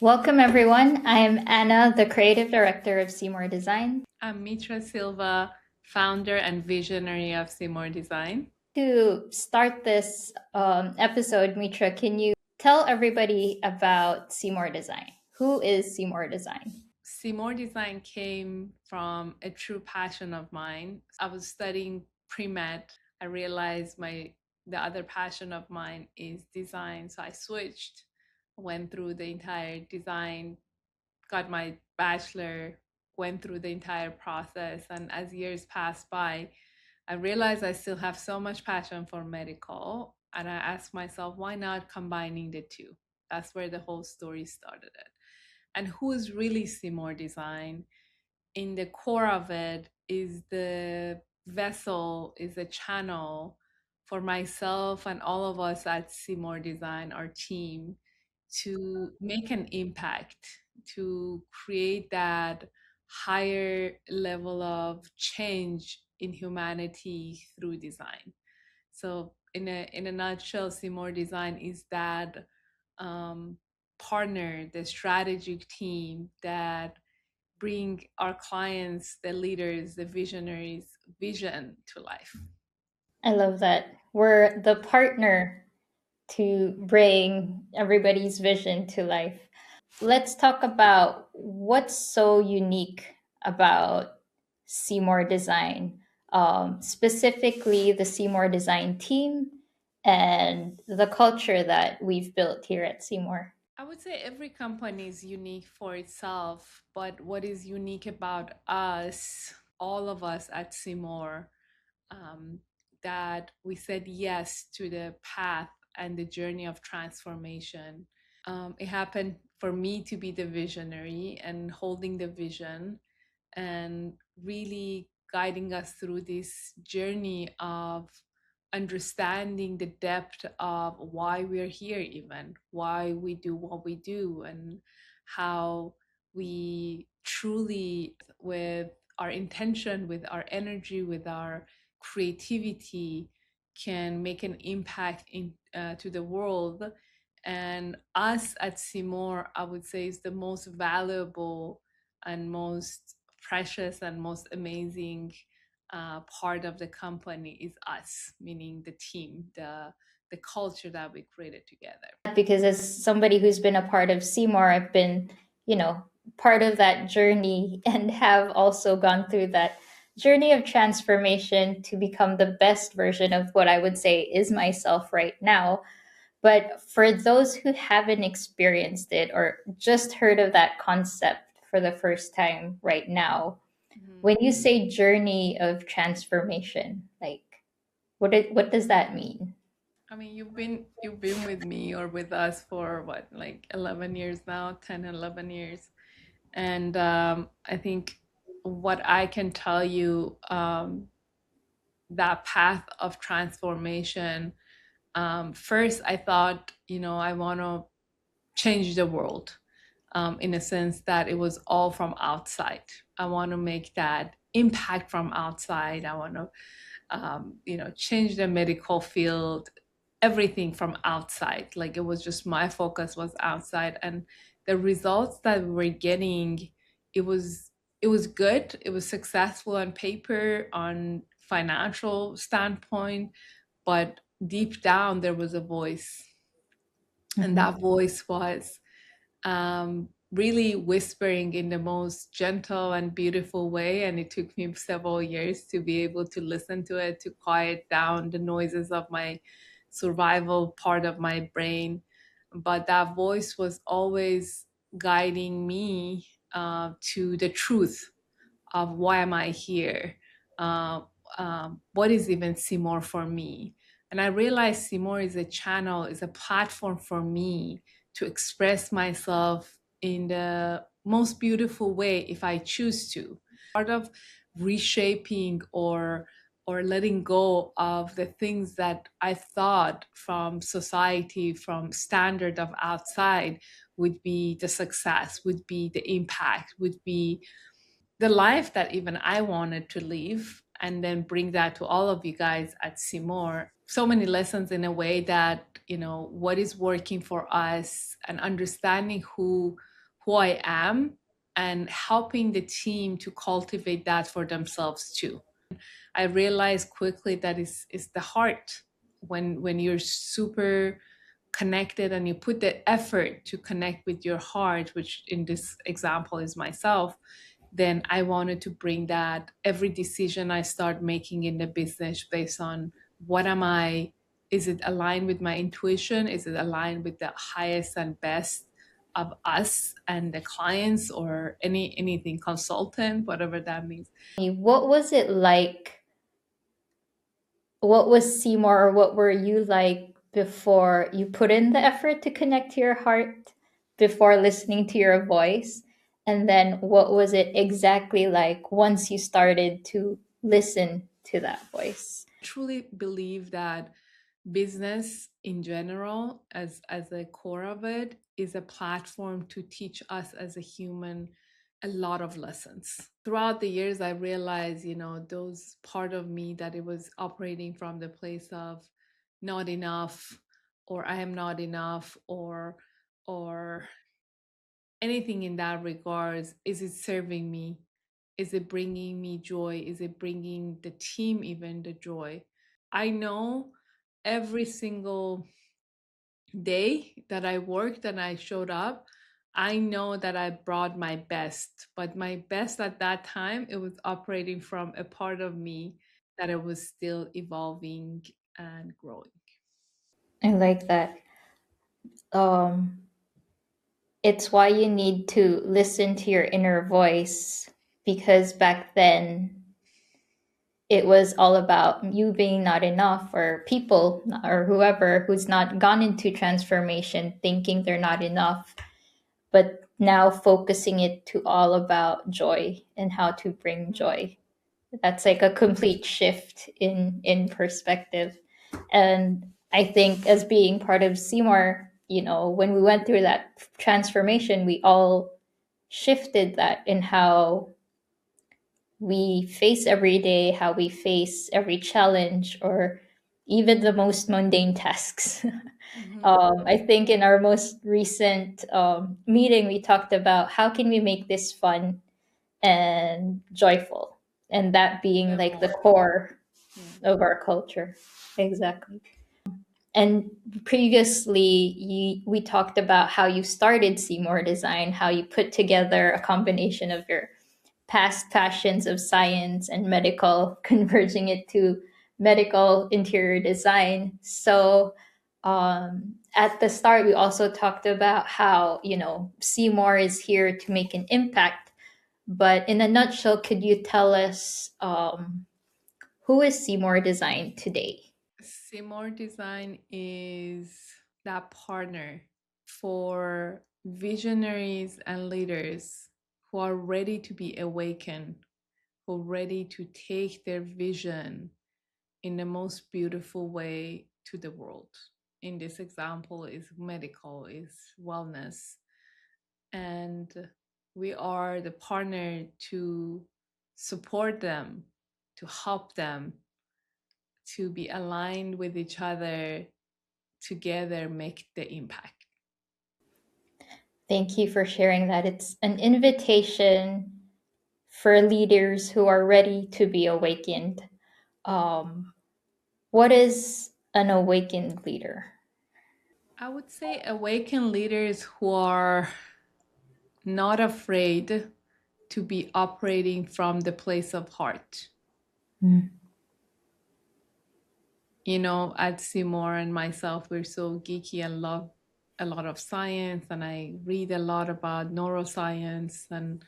Welcome, everyone. I am Anna, the creative director of Seymour Design. I'm Mitra Silva, founder and visionary of Simour Design. To start this episode, Mitra, can you tell everybody about Seymour Design? Who is Seymour Design? Simour Design came from a true passion of mine. I was studying pre-med. I realized the other passion of mine is design. So I switched, went through the entire design, got my bachelor, went through the entire process. And as years passed by, I realized I still have so much passion for medical. And I asked myself, why not combining the two? That's where the whole story started. It. And who is really Seymour Design? In the core of it is the vessel, is a channel for myself and all of us at Seymour Design, our team, to make an impact, to create that higher level of change in humanity through design. So, in a nutshell, Seymour Design is that um, partner, the strategic team that bring our clients, the leaders, the visionaries, vision to life. I love that. We're the partner to bring everybody's vision to life. Let's talk about what's so unique about Seymour Design, specifically the Seymour Design team and the culture that we've built here at Seymour. I would say every company is unique for itself, but what is unique about us, all of us at Seymour, um, that we said yes to the path and the journey of transformation. It happened for me to be the visionary and holding the vision and really guiding us through this journey of understanding the depth of why we're here, even why we do what we do, and how we truly, with our intention, with our energy, with our creativity, can make an impact to the world. And us at Seymour, I would say, is the most valuable and most precious and most amazing part of the company is us, meaning the team, the culture that we created together. Because as somebody who's been a part of Seymour, I've been, you know, part of that journey and have also gone through that journey of transformation to become the best version of what I would say is myself right now. But for those who haven't experienced it or just heard of that concept for the first time right now, Mhm. when you say journey of transformation, like what does that mean? I mean, you've been with me or with us for what, like 11 years now, 10, 11 years. And I think what I can tell you, that path of transformation, first I thought, I want to change the world, in a sense that it was all from outside. I want to make that impact from outside. I want to, change the medical field, everything from outside. Like it was just my focus was outside, and the results that we were getting, it was it was good. It was successful on paper, on financial standpoint, but deep down there was a voice, and Mhm. that voice was really whispering in the most gentle and beautiful way. And it took me several years to be able to listen to it, to quiet down the noises of my survival part of my brain. But that voice was always guiding me to the truth of why am I here? Uh, what is even Seymour for me? And I realized Seymour is a channel, is a platform for me to express myself in the most beautiful way if I choose to. Part of reshaping or letting go of the things that I thought from society, from standard of outside would be the success, would be the impact, would be the life that even I wanted to live, and then bring that to all of you guys at Seymour. so many lessons in a way that, what is working for us, and understanding who I am, and helping the team to cultivate that for themselves too. I realized quickly that is the heart. When you're super connected and you put the effort to connect with your heart, which in this example is myself, then I wanted to bring that every decision I start making in the business based on what am I, is it aligned with my intuition? Is it aligned with the highest and best of us and the clients, or anything consultant, whatever that means. What was it like? What was Seymour, or what were you like before you put in the effort to connect to your heart, before listening to your voice? And then what was it exactly like once you started to listen to that voice? Truly believe that business in general, as a core of it, is a platform to teach us as a human a lot of lessons. Throughout the years, I realized, those part of me that it was operating from the place of not enough, or I am not enough, or anything in that regards. Is it serving me? Is it bringing me joy? Is it bringing the team even the joy? I know every single day that I worked and I showed up, I know that I brought my best, but my best at that time, it was operating from a part of me that it was still evolving and growing. I like that. Um, it's why you need to listen to your inner voice, because back then it was all about you being not enough, or people or whoever who's not gone into transformation thinking they're not enough, but now focusing it to all about joy and how to bring joy. That's like a complete shift in perspective. And I think as being part of Seymour, when we went through that transformation, we all shifted that in how we face every day, how we face every challenge, or even the most mundane tasks. Mhm. I think in our most recent meeting, we talked about how can we make this fun and joyful, and that being Even like the more. core Yeah. of our culture. Exactly. And previously, we talked about how you started Seymour Design, how you put together a combination of your past passions of science and medical, converging it to medical interior design. So at the start, we also talked about how, Seymour is here to make an impact. But in a nutshell, could you tell us who is Seymour Design today? Seymour Design is that partner for visionaries and leaders who are ready to be awakened, who are ready to take their vision in the most beautiful way to the world. In this example, is medical, is wellness, and we are the partner to support them, to help them to be aligned with each other, together make the impact. Thank you for sharing that. It's an invitation for leaders who are ready to be awakened. Um, what is an awakened leader? I would say awaken leaders who are not afraid to be operating from the place of heart. Mm. At Seymour and myself, we're so geeky and love a lot of science, and I read a lot about neuroscience, and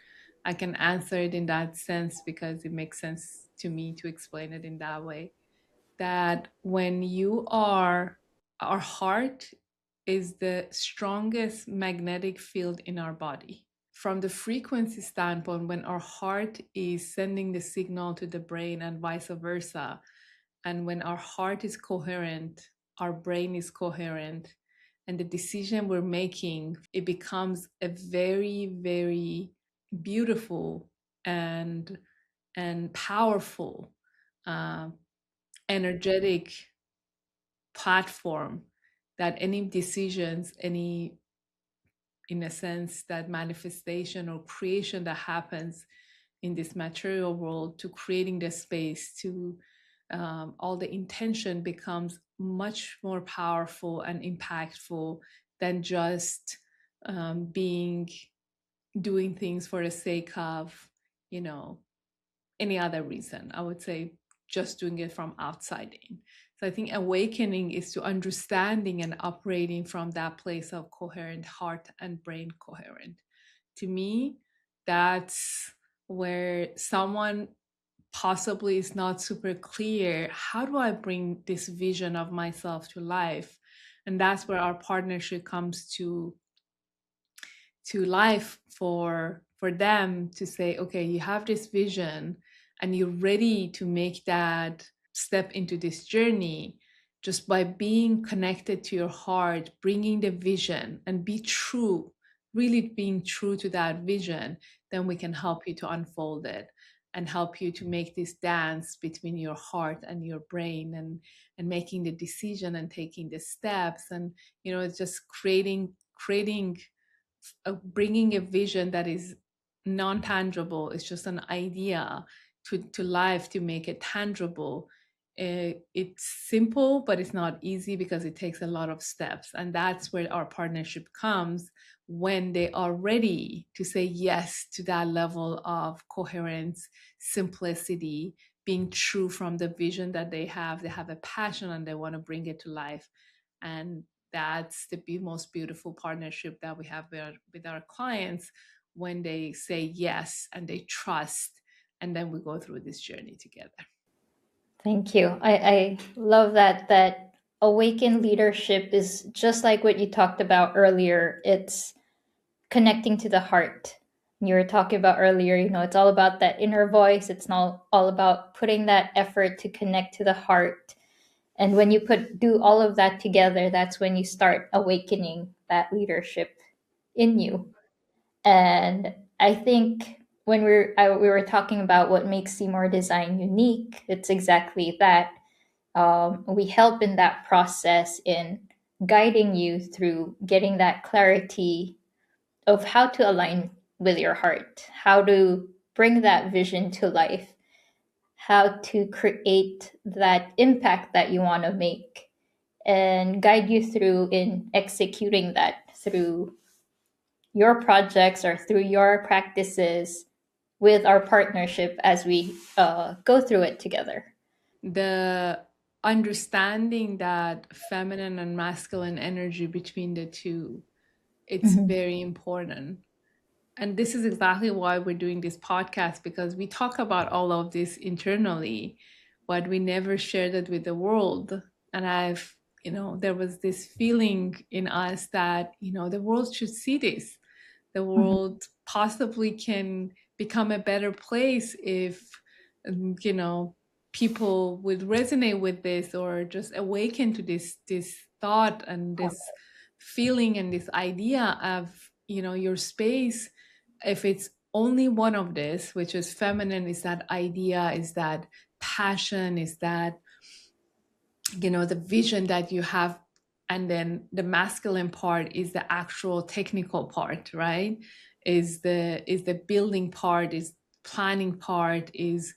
I can answer it in that sense because it makes sense to me to explain it in that way. That when our heart is the strongest magnetic field in our body. From the frequency standpoint, when our heart is sending the signal to the brain and vice versa, and when our heart is coherent, our brain is coherent, and the decision we're making, it becomes a very, very beautiful and powerful, uh, energetic platform that any decisions, any, in a sense, that manifestation or creation that happens in this material world, to creating the space to all the intention becomes much more powerful and impactful than just being doing things for the sake of, you know, any other reason. I would say just doing it from outside in. So I think awakening is to understanding and operating from that place of coherent heart and brain coherent. To me, that's where someone possibly is not super clear, how do I bring this vision of myself to life? And that's where our partnership comes to life for them to say, okay, you have this vision and you're ready to make that step into this journey. Just by being connected to your heart, bringing the vision and be true, really being true to that vision, then we can help you to unfold it and help you to make this dance between your heart and your brain, and making the decision and taking the steps. And it's just creating bringing a vision that is non-tangible. It's just an idea to life, to make it tangible. It's simple, but it's not easy because it takes a lot of steps. And that's where our partnership comes, when they are ready to say yes to that level of coherence, simplicity, being true from the vision that they have. They have a passion and they want to bring it to life. And that's the most beautiful partnership that we have with our clients, when they say yes and they trust, and then we go through this journey together. Thank you. I love that awakened leadership is just like what you talked about earlier. It's connecting to the heart. You were talking about earlier, it's all about that inner voice. It's not all about putting that effort to connect to the heart. And when you do all of that together, that's when you start awakening that leadership in you. And I think when we were talking about what makes Seymour Design unique, it's exactly that. We help in that process in guiding you through getting that clarity of how to align with your heart, how to bring that vision to life, how to create that impact that you want to make, and guide you through in executing that through your projects or through your practices with our partnership as we go through it together. The understanding that feminine and masculine energy between the two, it's Mhm. very important. And this is exactly why we're doing this podcast, because we talk about all of this internally, but we never shared it with the world. And there was this feeling in us that, the world should see this. The Mhm. world possibly can become a better place if, um, you know, people would resonate with this, or just awaken to this thought and this feeling and this idea of, your space. If it's only one of this, which is feminine, is that idea, is that passion, is that, the vision that you have, and then the masculine part is the actual technical part, right? Is the building part, is planning part, is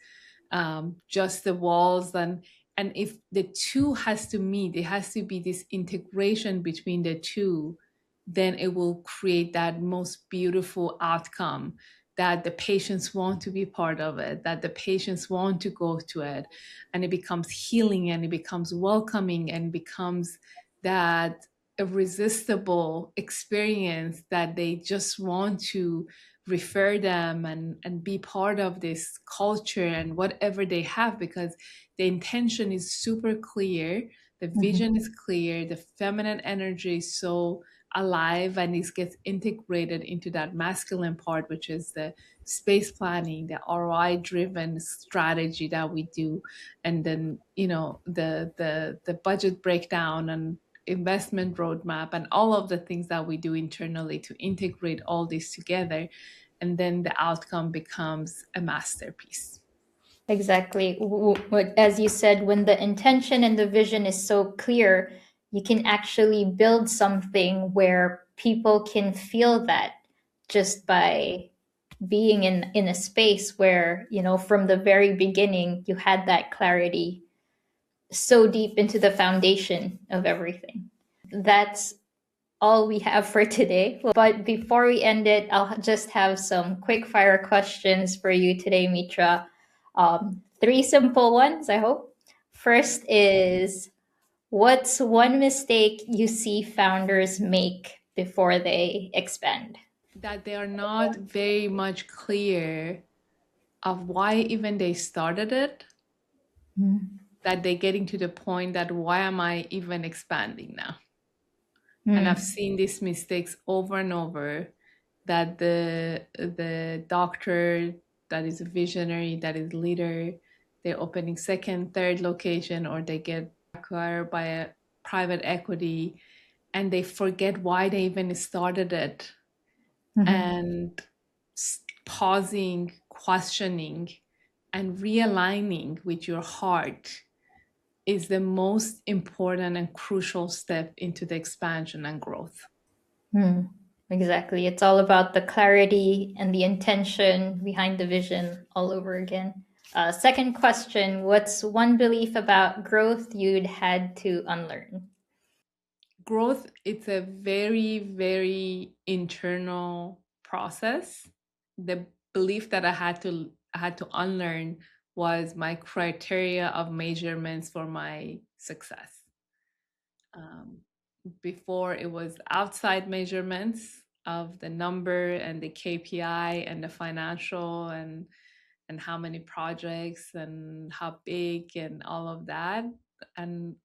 just the walls. And if the two has to meet, it has to be this integration between the two, then it will create that most beautiful outcome, that the patients want to be part of it, that the patients want to go to it, and it becomes healing, and it becomes welcoming, and becomes that irresistible experience that they just want to refer them and be part of this culture and whatever they have, because the intention is super clear, the Mhm. vision is clear, the feminine energy is so alive, and it gets integrated into that masculine part, which is the space planning, the ROI driven strategy that we do, and then the budget breakdown and investment roadmap, and all of the things that we do internally to integrate all this together, and then the outcome becomes a masterpiece. Exactly. As you said, when the intention and the vision is so clear, you can actually build something where people can feel that just by being in a space where, from the very beginning, you had that clarity so deep into the foundation of everything. That's all we have for today. But before we end it, I'll just have some quick fire questions for you today, Mitra. Three simple ones, I hope. First is, what's one mistake you see founders make before they expand? That they are not very much clear of why even they started it, that they're getting to the point that why am I even expanding now? And I've Mm. seen these mistakes over and over, that the doctor that is a visionary, that is leader, they're opening second, third location, or they get acquired by a private equity, and they forget why they even started it. Mhm. And pausing, questioning, and realigning with your heart is the most important and crucial step into the expansion and growth. Hmm. Exactly. It's all about the clarity and the intention behind the vision all over again. Second question, what's one belief about growth you'd had to unlearn? Growth, it's a very, very internal process. The belief that I had to unlearn was my criteria of measurements for my success. Um, Before, it was outside measurements of the number and the KPI and the financial and how many projects and how big and all of that. And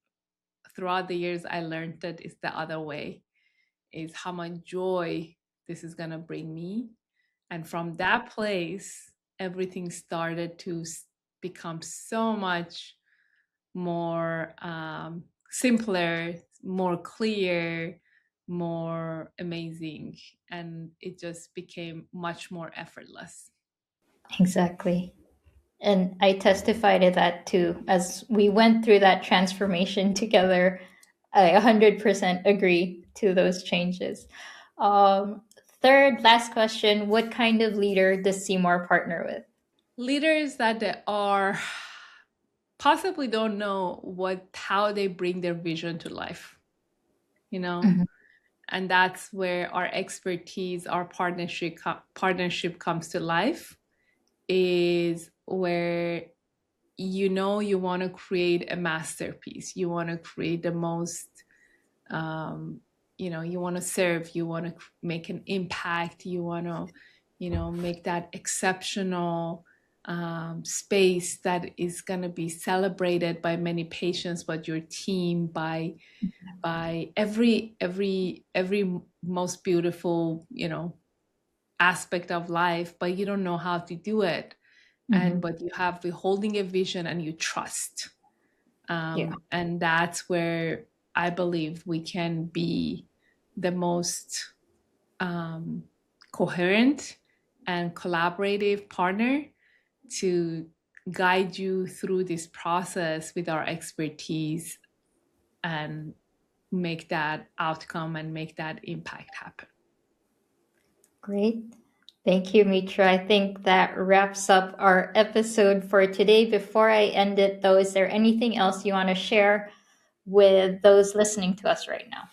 throughout the years, I learned that it's the other way, is how much joy this is going to bring me. And from that place, everything started to become so much more simpler, more clear, more amazing. And it just became much more effortless. Exactly. And I testify to that too. As we went through that transformation together, I 100% agree to those changes. Um, Third, last question, what kind of leader does Seymour partner with? Leaders that they are possibly don't know how they bring their vision to life, you know? Mhm. And that's where our expertise, our partnership comes to life, is where you want to create a masterpiece. You want to create the most, um, you want to serve, you want to make an impact, you want to, make that exceptional space that is going to be celebrated by many patients, but your team, by every most beautiful, aspect of life, but you don't know how to do it. And Mhm. but you have the holding a vision and you trust. Yeah. And that's where I believe we can be the most um, coherent and collaborative partner to guide you through this process with our expertise and make that outcome and make that impact happen. Great. Thank you, Mitra. I think that wraps up our episode for today. Before I end it, though, is there anything else you want to share with those listening to us right now?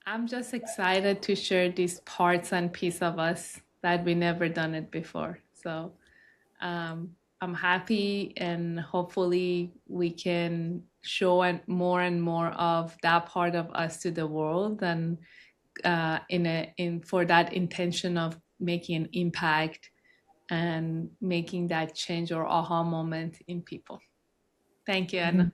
I'm just excited to share these parts and piece of us that we never done it before. So I'm happy, and hopefully we can show and more of that part of us to the world, and in for that intention of making an impact and making that change or aha moment in people. Thank you, Mhm. Anna.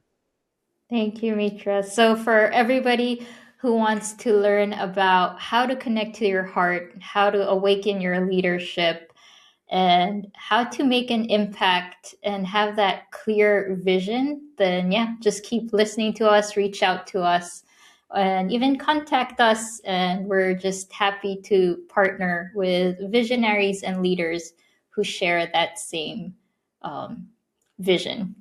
Thank you, Mitra. So, for everybody who wants to learn about how to connect to your heart, how to awaken your leadership, and how to make an impact and have that clear vision, then yeah, just keep listening to us, reach out to us, and even contact us. And we're just happy to partner with visionaries and leaders who share that same vision.